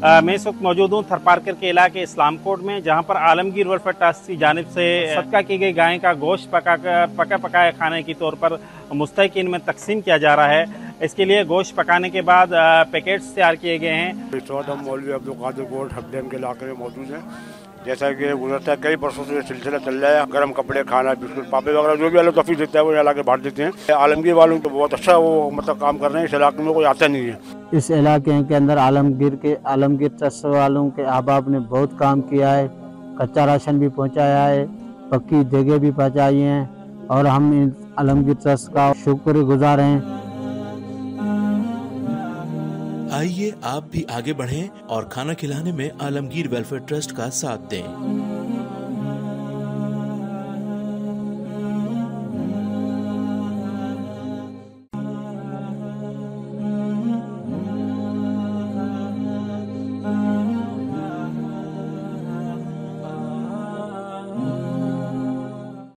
मैं इस वक्त मौजूद हूँ थरपारकर के इलाके इस्लाम कोट में, जहाँ पर आलमगीर वेलफेयर ट्रस्ट की जानिब से सदका की गई गाय का गोश्त पकाए खाने के तौर पर मुस्तहिकीन में तकसीम किया जा रहा है। इसके लिए गोश्त पकाने के बाद पैकेट्स तैयार किए गए हैं। इस वक्त हम मौलवी अब्दुल कादिर गोल्ड हबडैम के इलाके में मौजूद हैं। जैसा कि गुजरता कई बरसों से सिलसिला चल रहा है, गर्म कपड़े, खाना, बिस्कुट, पापे वगैरह जो भी अलग तफीस देता है वो यहाँ लाके बांट देते हैं। आलमगीर वालों को बहुत अच्छा वो मतलब काम कर रहे हैं। इस इलाके में कोई आता नहीं है। इस इलाके के अंदर आलमगीर ट्रस्ट वालों के अहबाब ने बहुत काम किया है। कच्चा राशन भी पहुंचाया है, पक्की जगह भी पहुंचाई हैं और हम इन आलमगीर ट्रस्ट का शुक्रगुजार हैं। आइए आप भी आगे बढ़ें और खाना खिलाने में आलमगीर वेलफेयर ट्रस्ट का साथ दें।